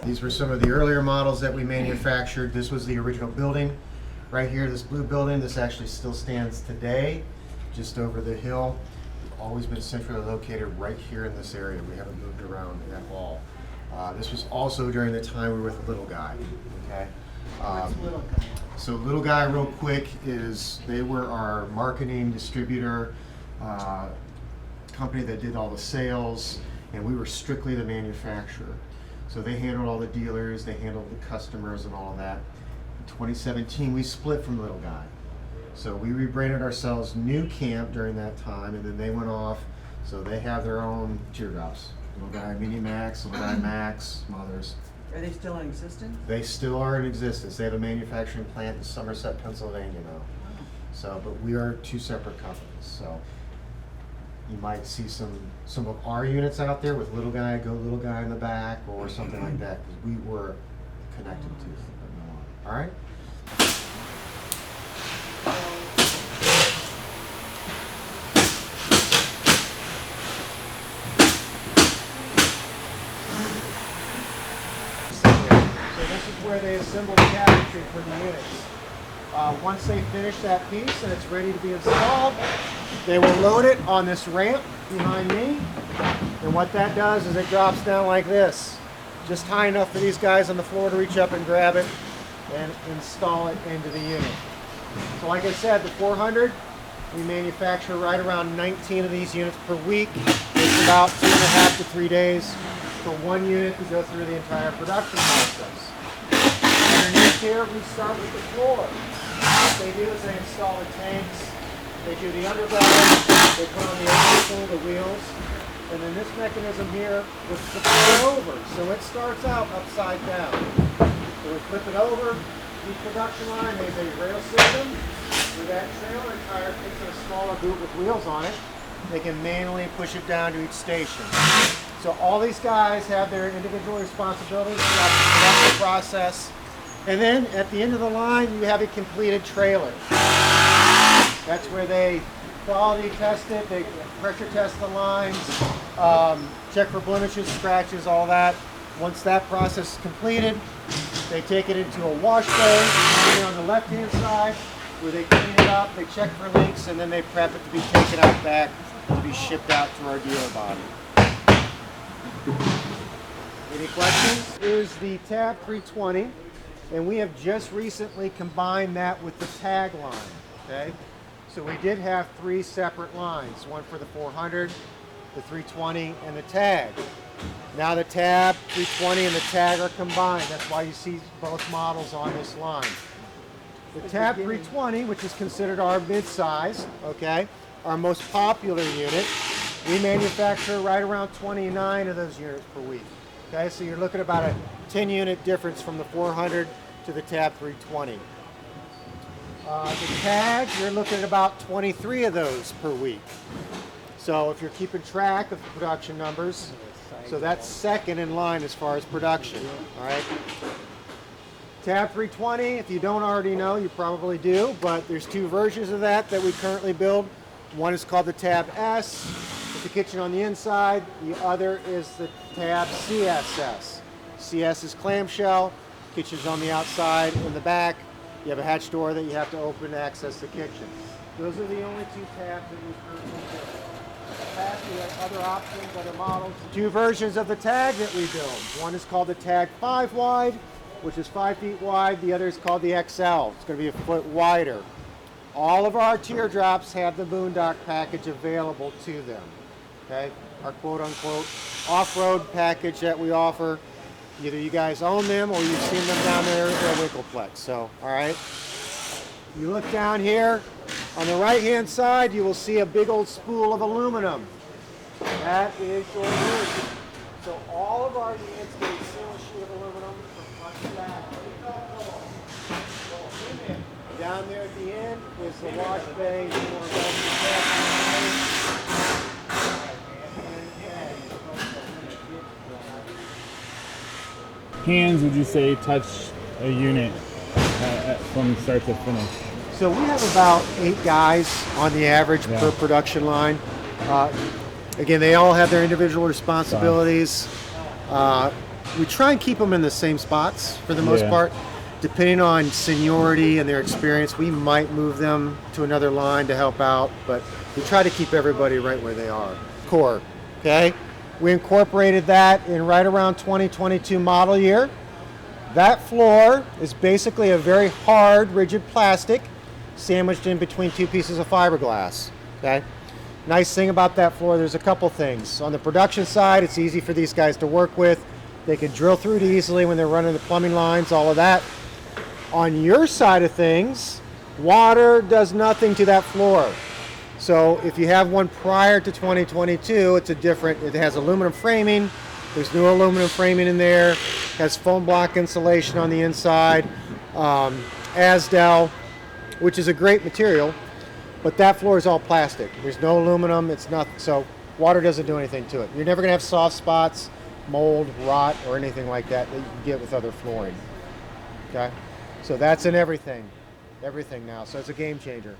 These were some of the earlier models that we manufactured. This was the original building. Right here, this blue building, this actually still stands today, just over the hill. We've always been centrally located right here in this area. We haven't moved around at all. This was also during the time we were with Little Guy, okay? What's Little Guy? So Little Guy, real quick, they were our marketing distributor, company that did all the sales, and we were strictly the manufacturer. So they handled all the dealers, they handled the customers and all of that. In 2017, we split from Little Guy. So we rebranded ourselves Nucamp during that time, and then they went off. So they have their own teardrops. Little Guy Mini Max, Little Guy Max, some others. Are they still in existence? They still are in existence. They have a manufacturing plant in Somerset, Pennsylvania now. So, but we are two separate companies. So you might see some of our units out there with Little Guy in the back or something like that, because we were connected to it, but no longer. All right? So this is where they assemble the cabinetry for the units. Once they finish that piece and it's ready to be installed, they will load it on this ramp behind me. And what that does is it drops down like this, just high enough for these guys on the floor to reach up and grab it and install it into the unit. So like I said, the 400, we manufacture right around 19 of these units per week. It's about 2.5 to 3 days for one unit to go through the entire production process. Underneath here, we start with the floor. What they do is they install the tanks, they do the underbelly, they put on the axle, the wheels, and then this mechanism here was flipped over. So it starts out upside down. So we flip it over, the production line has a rail system. With that trailer tire fits in a smaller boot with wheels on it, they can manually push it down to each station. So all these guys have their individual responsibilities throughout the production process. And then at the end of the line, you have a completed trailer. That's where they quality test it, they pressure test the lines, check for blemishes, scratches, all that. Once that process is completed, they take it into a wash bay on the left-hand side, where they clean it up, they check for leaks, and then they prep it to be taken out back to be shipped out to our dealer body. Any questions? Here's the Tab 320. And we have just recently combined that with the tag line, okay? So we did have 3 separate lines, one for the 400, the 320, and the tag. Now the Tab 320 and the tag are combined. That's why you see both models on this line. The Tab 320, which is considered our mid-size, okay, our most popular unit, we manufacture right around 29 of those units per week. Okay, so you're looking at about a 10-unit difference from the 400 to the Tab 320. The tag, you're looking at about 23 of those per week. So if you're keeping track of the production numbers, so that's second in line as far as production. All right. Tab 320, if you don't already know, you probably do, but there's 2 versions of that we currently build. One is called the Tab S, with the kitchen on the inside. The other is the Tab CSS. CS is clamshell, kitchen's on the outside. In the back, you have a hatch door that you have to open to access the kitchen. Those are the only 2 tabs that we currently build. We have other options, other models. 2 versions of the tag that we build. One is called the Tag 5 wide, which is 5 feet wide. The other is called the XL. It's going to be a foot wider. All of our teardrops have the Boondock package available to them. Okay, our quote-unquote off-road package that we offer. Either you guys own them or you've seen them down there at Winkleplex. So, all right. You look down here, on the right-hand side, you will see a big old spool of aluminum. That is your unit. So all of our units get a single sheet of aluminum from front to back. Down there at the end is the wash bay. Hands, would you say, touch a unit from start to finish? So we have about 8 guys on the average per production line. Again, they all have their individual responsibilities. we try and keep them in the same spots for the most Yeah. part. Depending on seniority and their experience, we might move them to another line to help out, but we try to keep everybody right where they are. Core, okay? We incorporated that in right around 2022 model year. That floor is basically a very hard, rigid plastic sandwiched in between two pieces of fiberglass, okay? Nice thing about that floor, there's a couple things. On the production side, it's easy for these guys to work with. They can drill through it easily when they're running the plumbing lines, all of that. On your side of things, water does nothing to that floor. So if you have one prior to 2022, it has aluminum framing. There's new aluminum framing in there. Has foam block insulation on the inside. Asdel, which is a great material, but that floor is all plastic. There's no aluminum, it's not, so water doesn't do anything to it. You're never gonna have soft spots, mold, rot, or anything like that that you can get with other flooring, okay? So that's in everything now, so it's a game changer.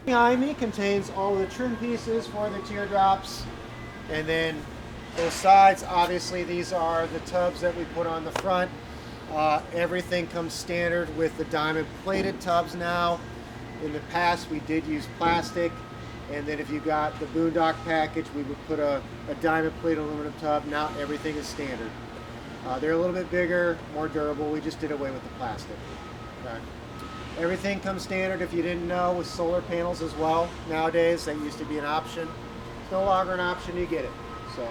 Behind me contains all of the trim pieces for the teardrops, and then those sides, obviously these are the tubs that we put on the front. Everything comes standard with the diamond plated tubs now. In the past we did use plastic, and then if you got the Boondock package we would put a diamond plated aluminum tub. Now everything is standard. They're a little bit bigger, more durable. We just did away with the plastic. Okay. Everything comes standard, if you didn't know, with solar panels as well. Nowadays that used to be an option. It's no longer an option, you get it. So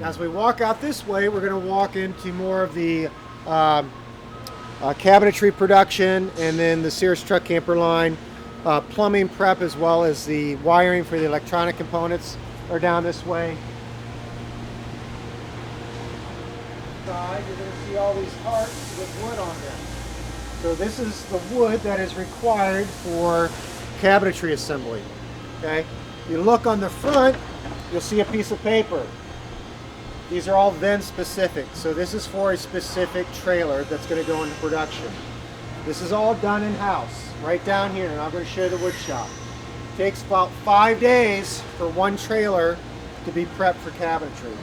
as we walk out this way, we're going to walk into more of the cabinetry production, and then the Sears truck camper line. Plumbing prep as well as the wiring for the electronic components are down this way. Side, you're going to see all these hearts with wood on them. So this is the wood that is required for cabinetry assembly. Okay, you look on the front, you'll see a piece of paper. These are all VEN specific, so this is for a specific trailer that's going to go into production. This is all done in-house, right down here, and I'm going to show you the wood shop. It takes about 5 days for one trailer to be prepped for cabinetry.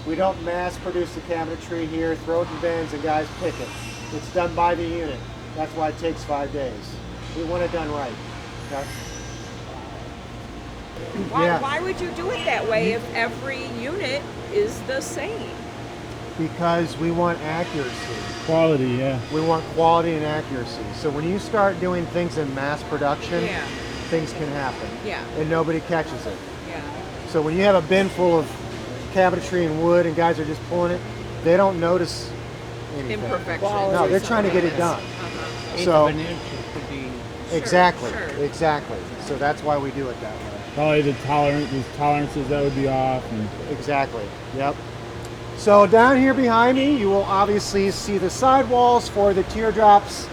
We don't mass produce the cabinetry here, throw it in bins and guys pick it. It's done by the unit. That's why it takes 5 days. We want it done right. Okay? Why would you do it that way if every unit is the same? Because we want accuracy. Quality, yeah. We want quality and accuracy. So when you start doing things in mass production, things can happen. Yeah. And nobody catches it. Yeah. So when you have a bin full of cabinetry and wood and guys are just pulling it, they don't notice anything. Imperfections. No, they're trying to get it done. So exactly, exactly. So that's why we do it that way. Probably the tolerances that would be off. And Exactly. Yep. So down here behind me, you will obviously see the sidewalls for the teardrops.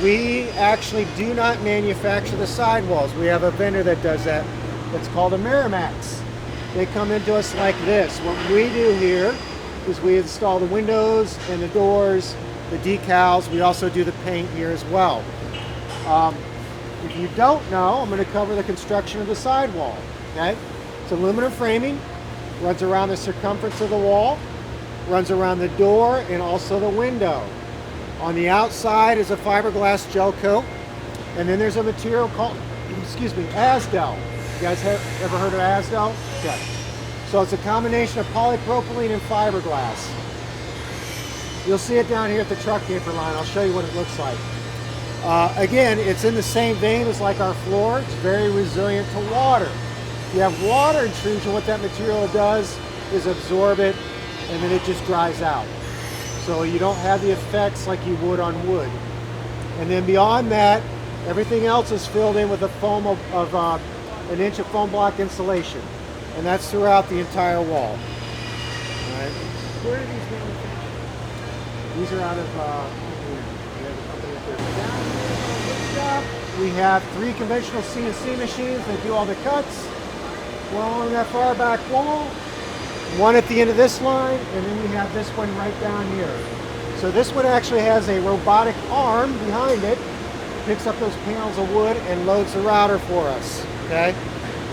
We actually do not manufacture the sidewalls. We have a vendor that does that. It's called a Merrimax. They come into us like this. What we do here is we install the windows and the doors, the decals. We also do the paint here as well. If you don't know, I'm going to cover the construction of the sidewall. Okay? It's aluminum framing, runs around the circumference of the wall, runs around the door and also the window. On the outside is a fiberglass gel coat, and then there's a material called, Asdel. You guys ever heard of Asdel? Okay. So it's a combination of polypropylene and fiberglass. You'll see it down here at the truck camper line. I'll show you what it looks like. Again, it's in the same vein as like our floor. It's very resilient to water. If you have water intrusion, what that material does is absorb it, and then it just dries out. So you don't have the effects like you would on wood. And then beyond that, everything else is filled in with a foam of 1 inch of foam block insulation. And that's throughout the entire wall. All right. Where are these manufactured? These are out of we have 3 conventional CNC machines that do all the cuts. One along that far back wall, one at the end of this line, and then we have this one right down here. So this one actually has a robotic arm behind it, picks up those panels of wood and loads the router for us. Okay.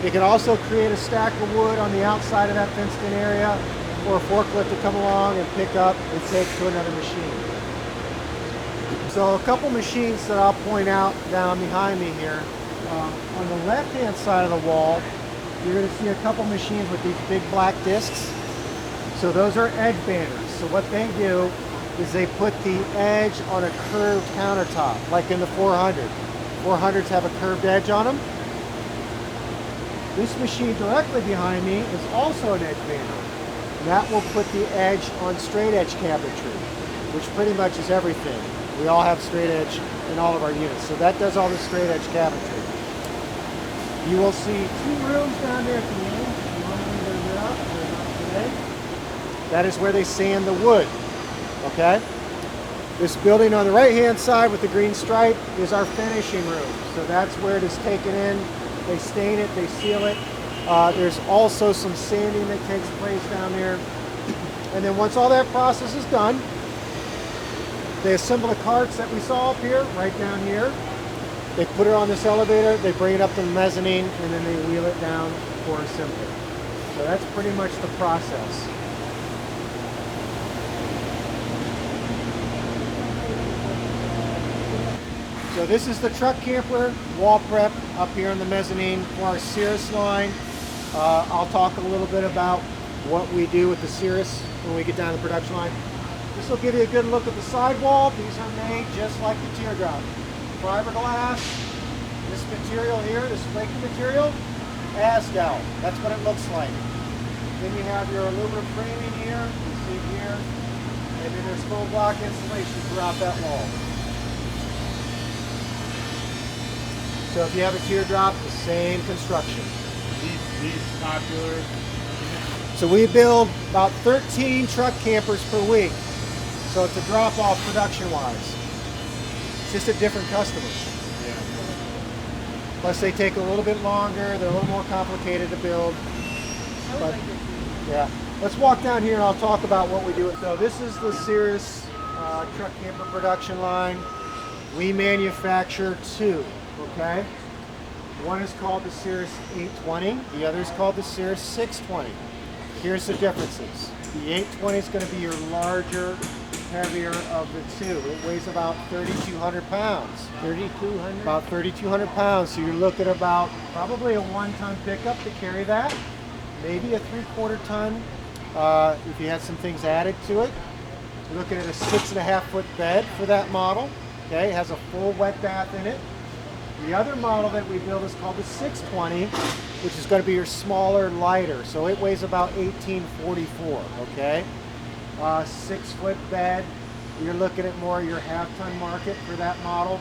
It can also create a stack of wood on the outside of that fenced-in area or a forklift to come along and pick up and take to another machine. So a couple machines that I'll point out down behind me here. On the left-hand side of the wall, you're going to see a couple machines with these big black discs. So those are edge banders. So what they do is they put the edge on a curved countertop, like in the 400. 400s have a curved edge on them. This machine directly behind me is also an edge bander. And that will put the edge on straight edge cabinetry, which pretty much is everything. We all have straight edge in all of our units. So that does all the straight edge cabinetry. You will see 2 rooms down there at the end. Normally they're lit up, they're not today. That is where they sand the wood, okay? This building on the right-hand side with the green stripe is our finishing room. So that's where it is taken in. They stain it, they seal it. There's also some sanding that takes place down there. And then once all that process is done, they assemble the carts that we saw up here, right down here. They put it on this elevator, they bring it up to the mezzanine, and then they wheel it down for assembly. So that's pretty much the process. So this is the truck camper wall prep up here on the mezzanine for our Cirrus line. I'll talk a little bit about what we do with the Cirrus when we get down to the production line. This will give you a good look at the sidewall. These are made just like the Teardrop. Fiberglass, this material here, this flaky material, Asdel. That's what it looks like. Then you have your aluminum framing here, you see here, and then there's full block insulation throughout that wall. So if you have a Teardrop, the same construction. These popular. So we build about 13 truck campers per week. So it's a drop off production wise. It's just a different customer. Yeah. Plus they take a little bit longer, they're a little more complicated to build. But yeah, let's walk down here and I'll talk about what we do. So this is the Cirrus truck camper production line. We manufacture 2, okay? One is called the Cirrus 820, the other is called the Cirrus 620. Here's the differences. The 820 is going to be your larger, heavier of the 2. It weighs about 3,200 pounds. 3,200? About 3,200 pounds. So you're looking about probably a 1-ton pickup to carry that. Maybe a 3/4 ton if you had some things added to it. You're looking at a 6.5-foot bed for that model. Okay, it has a full wet bath in it. The other model that we build is called the 620, which is going to be your smaller, lighter. So it weighs about 1,844, okay? 6-foot bed. You're looking at more your half-ton market for that model.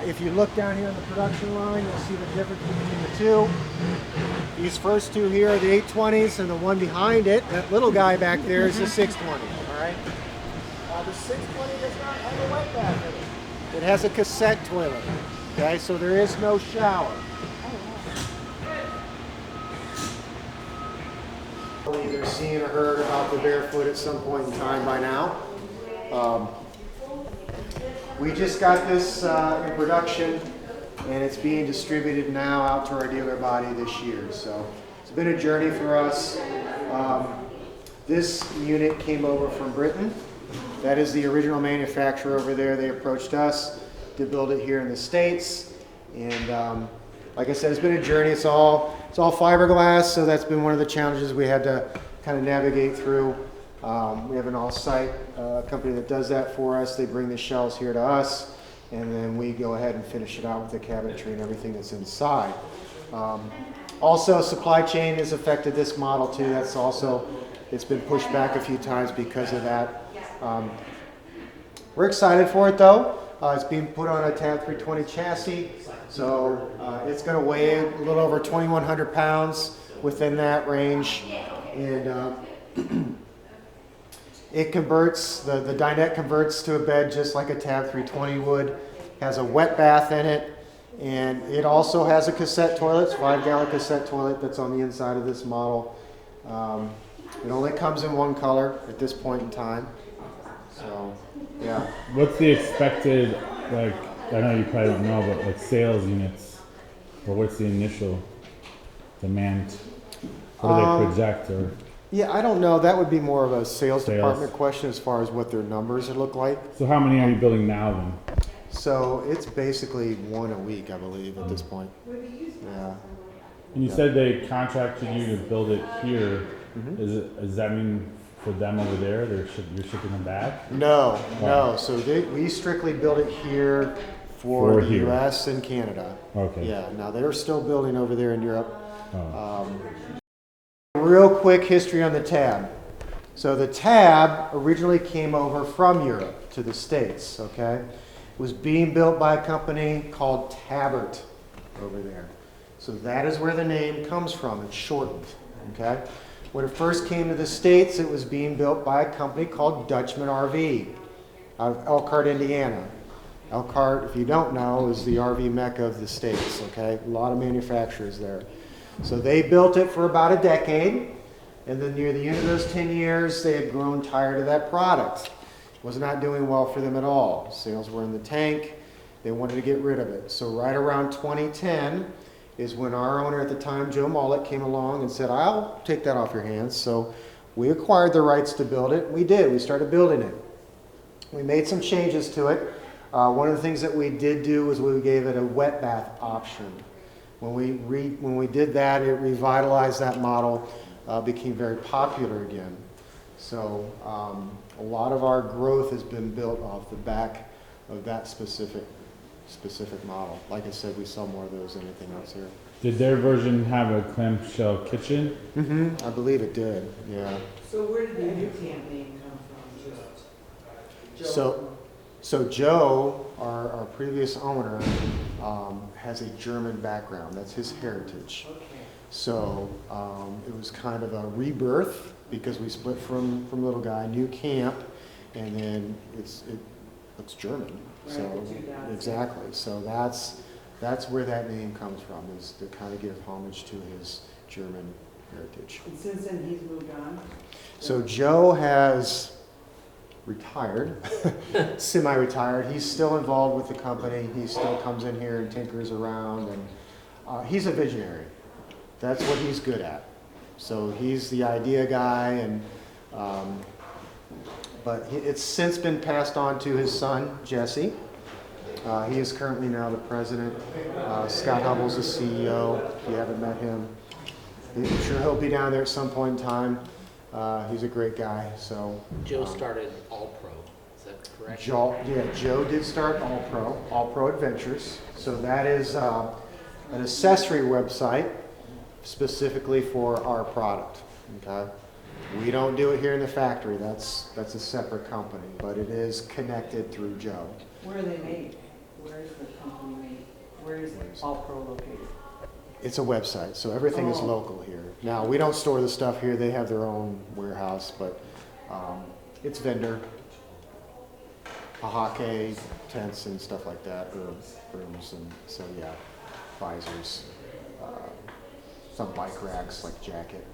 If you look down here on the production line, you'll see the difference between the 2. These first 2 here are the 820s, and the one behind it, that little guy back there, is the 620, all right? The 620 does not have a wet bath in it. It has a cassette toilet. Okay, so there is no shower. You've either seen or heard about the Barefoot at some point in time by now. We just got this in production and it's being distributed now out to our dealer body this year. So it's been a journey for us. This unit came over from Britain. That is the original manufacturer over there. They approached us to build it here in the States. And like I said, it's been a journey. It's all fiberglass, so that's been one of the challenges we had to kind of navigate through. We have an all-site company that does that for us. They bring the shells here to us, and then we go ahead and finish it out with the cabinetry and everything that's inside. Also, supply chain has affected this model too. That's also, it's been pushed back a few times because of that. We're excited for it though. It's being put on a Tab 320 chassis, so it's going to weigh a little over 2,100 pounds within that range. And it converts, the dinette converts to a bed just like a Tab 320 would. Has a wet bath in it, and it also has a cassette toilet. It's a 5-gallon cassette toilet that's on the inside of this model. It only comes in one color at this point in time. So, yeah. What's the expected, like, I know you probably don't know, but like sales units, or what's the initial demand? What do they project? Or Yeah, I don't know. That would be more of a sales Sales. department question as far as what their numbers look like. So how many are you building now then? So it's basically one a week, I believe, at this point. Yeah. And you said they contracted you to build it here. Does that mean for them over there, you're shipping them back? No, no. So we strictly build it here for the here. U.S. and Canada. Okay. Yeah. Now they're still building over there in Europe. Oh. Real quick history on the Tab. So the Tab originally came over from Europe to the States. Okay, it was being built by a company called Tabert over there. So that is where the name comes from. It's shortened. Okay. When it first came to the States, it was being built by a company called Dutchman RV out of Elkhart, Indiana. Elkhart, if you don't know, is the RV mecca of the States, okay? A lot of manufacturers there. So they built it for about a decade, and then near the end of those 10 years, they had grown tired of that product. It was not doing well for them at all. Sales were in the tank. They wanted to get rid of it. So right around 2010, is when our owner at the time, Joe Mollett, came along and said, I'll take that off your hands. So we acquired the rights to build it. We did. We started building it. We made some changes to it. One of the things that we did do was we gave it a wet bath option. When we did that, it revitalized that model, became very popular again. So a lot of our growth has been built off the back of that specific model. Like I said, we sell more of those than anything else here. Did their version have a clamshell kitchen? I believe it did, yeah. So where did the Nucamp name come from, Joe? So Joe, our previous owner, has a German background. That's his heritage. Okay. So it was kind of a rebirth because we split from little guy, Nucamp, and then it's German. Right, So the 2 dots. exactly. So that's where that name comes from, is to kind of give homage to his German heritage. And since then, he's moved on? So Joe has retired, semi-retired. He's still involved with the company. He still comes in here and tinkers around, and he's a visionary. That's what he's good at. So he's the idea guy, and but it's since been passed on to his son, Jesse. He is currently now the president. Scott Hubbell's the CEO. If you haven't met him, I'm sure he'll be down there at some point in time. He's a great guy. So Joe started All Pro, is that correct? Joe did start All Pro Adventures. So that is an accessory website specifically for our product. Okay. We don't do it here in the factory. That's a separate company, but it is connected through Joe. Where are they made? Where is the company made? Where is All Pro located? It's a website, so everything is local here. Now, we don't store the stuff here. They have their own warehouse, but it's vendor, ahake, tents and stuff like that, or rooms, and so yeah, visors, some bike racks like jacket.